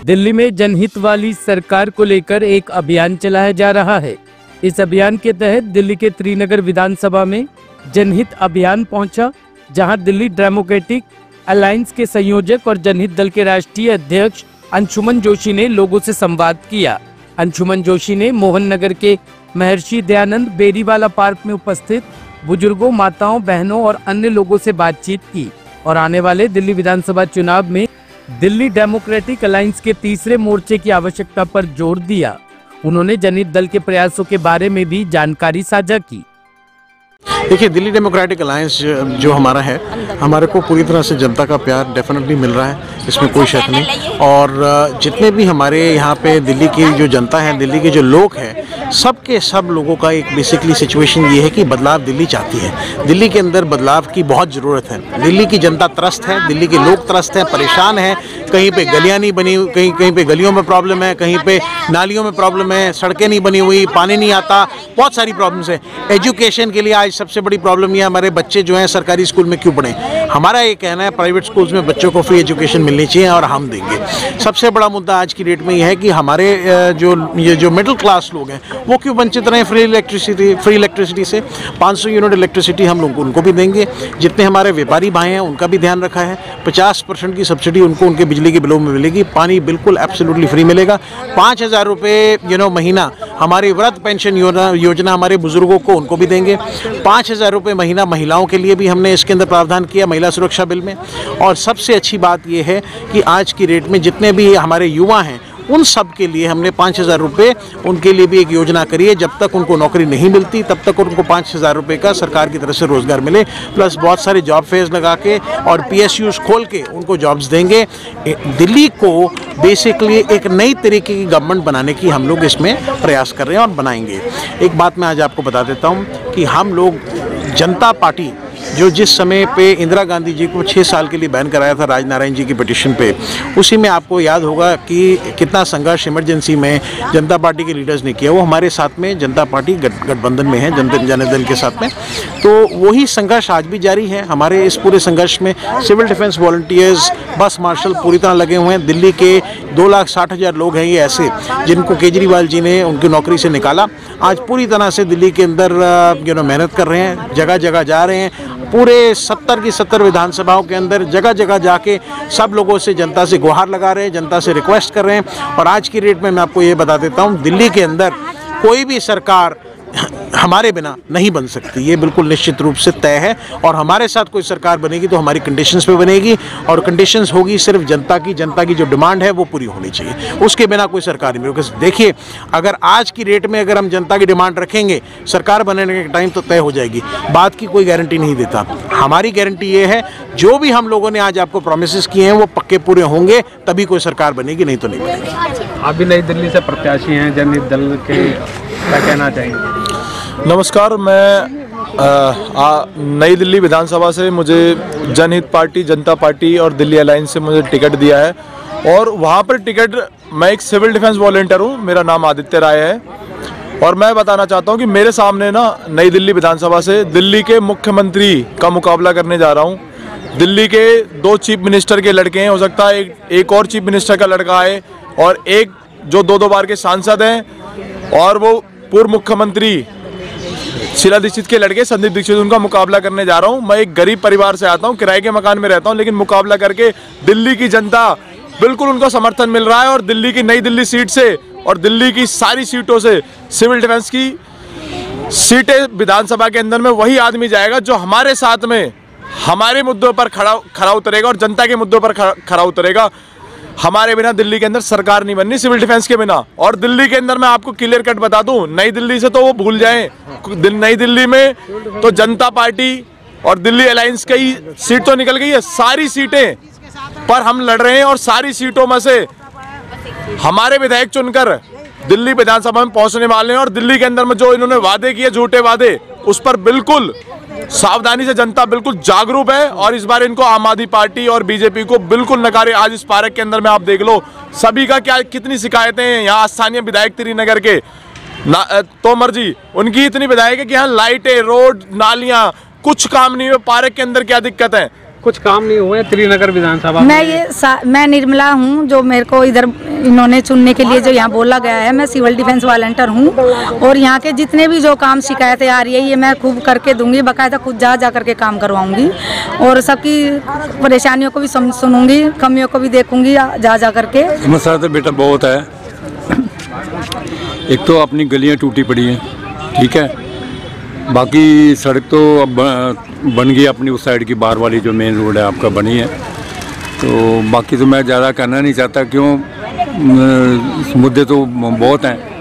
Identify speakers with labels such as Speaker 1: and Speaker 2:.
Speaker 1: दिल्ली में जनहित वाली सरकार को लेकर एक अभियान चलाया जा रहा है। इस अभियान के तहत दिल्ली के त्रिनगर विधानसभा में जनहित अभियान पहुंचा, जहां दिल्ली डेमोक्रेटिक अलायंस के संयोजक और जनहित दल के राष्ट्रीय अध्यक्ष अंशुमन जोशी ने लोगों से संवाद किया। अंशुमन जोशी ने मोहन नगर के महर्षि दयानंद बेरीवाला पार्क में उपस्थित बुजुर्गों, माताओं, बहनों और अन्य लोगों से बातचीत की और आने वाले दिल्ली विधानसभा चुनाव में दिल्ली डेमोक्रेटिक अलायंस के तीसरे मोर्चे की आवश्यकता पर जोर दिया। उन्होंने जनहित दल के प्रयासों के बारे में भी जानकारी साझा की।
Speaker 2: देखिए, दिल्ली डेमोक्रेटिक अलायंस जो हमारा है, हमारे को पूरी तरह से जनता का प्यार डेफिनेटली मिल रहा है, इसमें कोई शक नहीं। और जितने भी हमारे यहाँ पे दिल्ली की जो जनता है, दिल्ली के जो लोग हैं, सब लोगों का एक बेसिकली सिचुएशन ये है कि बदलाव दिल्ली चाहती है। दिल्ली के अंदर बदलाव की बहुत ज़रूरत है। दिल्ली की जनता त्रस्त है, दिल्ली के लोग त्रस्त हैं, परेशान हैं। कहीं पे गलियाँ नहीं बनी, कहीं पे गलियों में प्रॉब्लम है, कहीं पे नालियों में प्रॉब्लम है, सड़कें नहीं बनी हुई, पानी नहीं आता, बहुत सारी प्रॉब्लम्स है। एजुकेशन के लिए आज सबसे बड़ी प्रॉब्लम ये हमारे बच्चे जो हैं सरकारी स्कूल में क्यों पढ़ें। हमारा ये कहना है प्राइवेट स्कूल्स में बच्चों को फ्री एजुकेशन मिलनी चाहिए और हम देंगे। सबसे बड़ा मुद्दा आज की डेट में यह है कि हमारे जो मिडिल क्लास लोग हैं वो क्यों वंचित रहें फ्री इलेक्ट्रिसिटी से। 500 यूनिट इलेक्ट्रिसिटी हम लोग उनको भी देंगे। जितने हमारे व्यापारी भाई हैं उनका भी ध्यान रखा है। 50% की सब्सिडी उनको उनके बिजली के बिलों में मिलेगी। पानी बिल्कुल एब्सोल्युटली फ्री मिलेगा। 5000 रुपये महीना हमारी वृद्ध पेंशन योजना हमारे बुजुर्गों को उनको भी देंगे। 5000 रुपये महीना महिलाओं के लिए भी हमने इसके अंदर प्रावधान किया महिला सुरक्षा बिल में। और सबसे अच्छी बात यह है कि आज की डेट में जितने भी हमारे युवा हैं उन सब के लिए हमने 5000 रुपये उनके लिए भी एक योजना करी है। जब तक उनको नौकरी नहीं मिलती तब तक उनको 5000 रुपये का सरकार की तरफ से रोज़गार मिले, प्लस बहुत सारे जॉब फेयर्स लगा के और PSUs खोल के उनको जॉब्स देंगे। दिल्ली को बेसिकली एक नई तरीके की गवर्नमेंट बनाने की हम लोग इसमें प्रयास कर रहे हैं और बनाएंगे। एक बात मैं आज आपको बता देता हूँ कि हम लोग जनता पार्टी जो जिस समय पे इंदिरा गांधी जी को 6 साल के लिए बैन कराया था राजनारायण जी की पिटीशन पे, उसी में आपको याद होगा कि कितना संघर्ष इमरजेंसी में जनता पार्टी के लीडर्स ने किया। वो हमारे साथ में जनता पार्टी गठबंधन में है, जनता दल के साथ में। तो वही संघर्ष आज भी जारी है। हमारे इस पूरे संघर्ष में सिविल डिफेंस वॉलंटियर्स, बस मार्शल पूरी तरह लगे हुए हैं। दिल्ली के 2,60,000 लोग हैं ये ऐसे जिनको केजरीवाल जी ने उनकी नौकरी से निकाला। आज पूरी तरह से दिल्ली के अंदर मेहनत कर रहे हैं, जगह जगह जा रहे हैं। पूरे 70 की 70 विधानसभाओं के अंदर जगह जगह जाके सब लोगों से, जनता से गुहार लगा रहे हैं, जनता से रिक्वेस्ट कर रहे हैं। और आज की डेट में मैं आपको ये बता देता हूँ, दिल्ली के अंदर कोई भी सरकार हमारे बिना नहीं बन सकती, ये बिल्कुल निश्चित रूप से तय है। और हमारे साथ कोई सरकार बनेगी तो हमारी कंडीशंस पे बनेगी, और कंडीशंस होगी सिर्फ जनता की जो डिमांड है वो पूरी होनी चाहिए। उसके बिना कोई सरकार नहीं होगी। देखिए, अगर आज की डेट में अगर हम जनता की डिमांड रखेंगे, सरकार बनने के टाइम तो तय हो जाएगी। बात की कोई गारंटी नहीं देता। हमारी गारंटी ये है, जो भी हम लोगों ने आज आपको प्रोमिस किए हैं वो पक्के पूरे होंगे, तभी कोई सरकार बनेगी, नहीं तो नहीं बनेगी।
Speaker 3: आप भी नई दिल्ली से प्रत्याशी हैं, जनहित दल के, क्या कहना चाहेंगे?
Speaker 4: नमस्कार, मैं नई दिल्ली विधानसभा से मुझे जनहित पार्टी, जनता पार्टी और दिल्ली अलायंस से मुझे टिकट दिया है। और वहाँ पर टिकट, मैं एक सिविल डिफेंस वॉलंटियर हूँ, मेरा नाम आदित्य राय है। और मैं बताना चाहता हूँ कि मेरे सामने ना नई दिल्ली विधानसभा से दिल्ली के मुख्यमंत्री का मुकाबला करने जा रहा हूँ। दिल्ली के 2 चीफ मिनिस्टर के लड़के हैं, हो सकता है एक और चीफ मिनिस्टर का लड़का आए, और एक जो 2 बार के सांसद हैं, और वो पूर्व मुख्यमंत्री शीला दीक्षित के लड़के संदीप दीक्षित, उनका मुकाबला करने जा रहा हूं। मैं एक गरीब परिवार से आता हूं, किराए के मकान में रहता हूं, लेकिन मुकाबला करके दिल्ली की जनता बिल्कुल उनको समर्थन मिल रहा है। और दिल्ली की नई दिल्ली सीट से और दिल्ली की सारी सीटों से सिविल डिफेंस की सीटें विधानसभा के अंदर में वही आदमी जाएगा जो हमारे साथ में हमारे मुद्दों पर खड़ा उतरेगा और जनता के मुद्दों पर खड़ा उतरेगा। हमारे बिना दिल्ली के अंदर सरकार नहीं बननी, सिविल डिफेंस के बिना। और दिल्ली के अंदर मैं आपको क्लियर कट बता दूं, नई दिल्ली से तो वो भूल जाएं, नई दिल्ली में तो जनता पार्टी और दिल्ली अलायंस की सीट तो निकल गई है। सारी सीटें पर हम लड़ रहे हैं और सारी सीटों में से हमारे विधायक चुनकर दिल्ली विधानसभा में पहुंचने वाले हैं। और दिल्ली के अंदर में जो इन्होंने वादे किए, झूठे वादे, उस पर बिल्कुल सावधानी से जनता बिल्कुल जागरूक है। और इस बार इनको आम आदमी पार्टी और बीजेपी को बिल्कुल नकारे। आज इस पार्क के अंदर में आप देख लो, सभी का कितनी शिकायतें हैं। यहाँ स्थानीय विधायक त्रिनगर के तोमर जी, उनकी इतनी विधायक है कि यहाँ लाइटें, रोड, नालियां, कुछ काम नहीं है। पार्क के अंदर क्या दिक्कत है,
Speaker 3: कुछ काम नहीं हुए त्रिनगर विधानसभा
Speaker 5: मैं निर्मला हूँ, जो मेरे को इधर इन्होंने चुनने के लिए जो यहाँ बोला गया है। मैं सिविल डिफेंस वॉलंटियर हूँ और यहाँ के जितने भी जो काम शिकायतें आ रही है ये मैं खूब करके दूंगी, बाकायदा खुद जा करके काम करवाऊंगी और सबकी परेशानियों को भी सुनूंगी, कमियों को भी देखूंगी जा करके।
Speaker 6: समस्या तो बेटा बहुत है। एक तो अपनी गलियाँ टूटी पड़ी हैं, ठीक है, बाकी सड़क तो अब बन गई अपनी उस साइड की बाहर वाली जो मेन रोड है आपका बनी है। तो बाकी तो मैं ज़्यादा कहना नहीं चाहता, क्यों मुद्दे तो बहुत हैं।